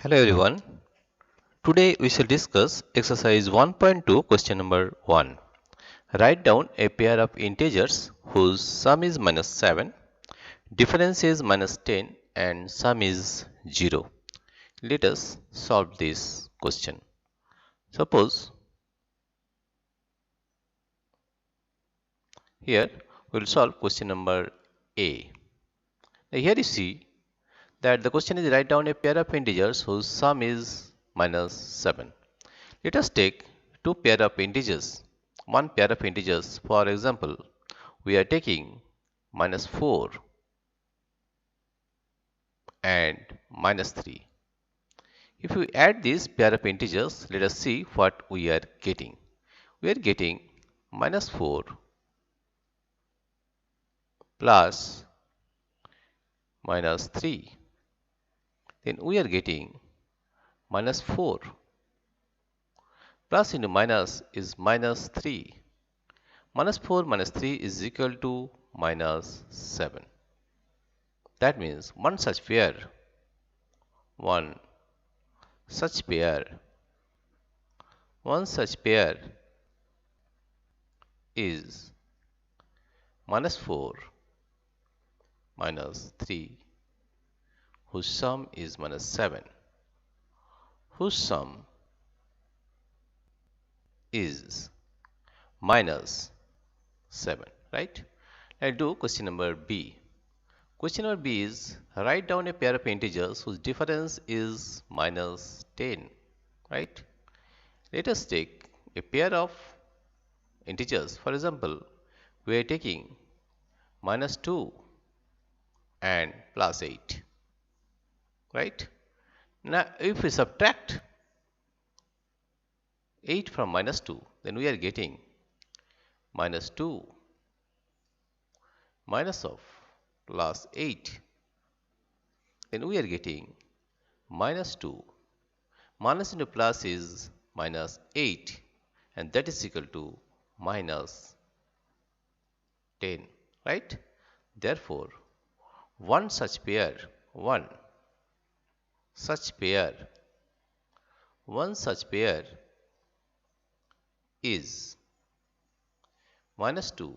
Hello everyone. Today we shall discuss exercise 1.2 question number 1. Write down a pair of integers whose sum is minus 7, difference is minus 10 and sum is 0. Let us solve this question. Suppose here we will solve question number A. Now here you see that the question is write down a pair of integers whose sum is minus 7. Let us take two pair of integers. One pair of integers, for example, we are taking minus 4 and minus 3. If we add this pair of integers, let us see what we are getting. We are getting minus 4 plus minus 3. Then we are getting minus 4. Plus into minus is minus 3. Minus 4 minus 3 is equal to minus 7. That means one such pair is minus 4 minus 3 whose sum is minus 7, whose sum is minus 7, right? Let's do question number B. Question number B is write down a pair of integers whose difference is minus 10, right? Let us take a pair of integers. For example, we are taking minus 2 and plus 8, right? Now, if we subtract 8 from minus 2, then we are getting minus 2 minus of plus 8. Then we are getting minus 2. Minus into plus is minus 8, and that is equal to minus 10, right? Therefore, one such pair is minus 2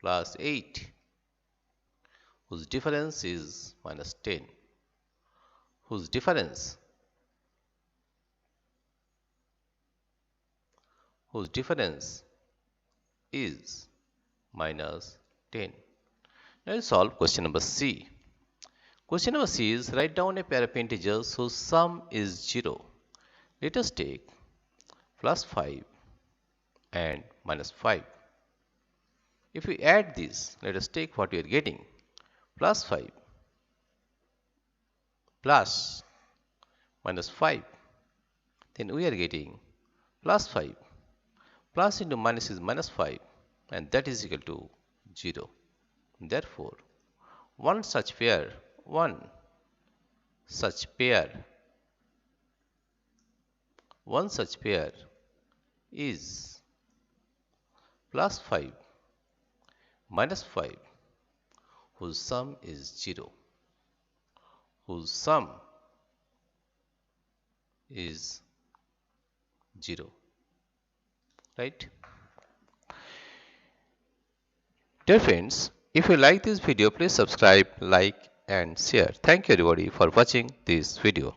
plus 8 whose difference is minus 10, whose difference is minus 10. Now let's solve question number C. Question number C is write down a pair of integers whose sum is 0. Let us take plus 5 and minus 5. If we add this, let us take what we are getting. Plus 5 plus minus 5. Then we are getting plus 5. Plus into minus is minus 5, and that is equal to 0. Therefore, one such pair is plus 5 minus 5 whose sum is 0, whose sum is 0, right? Dear friends, if you like this video, please subscribe, like and share. Thank you everybody for watching this video.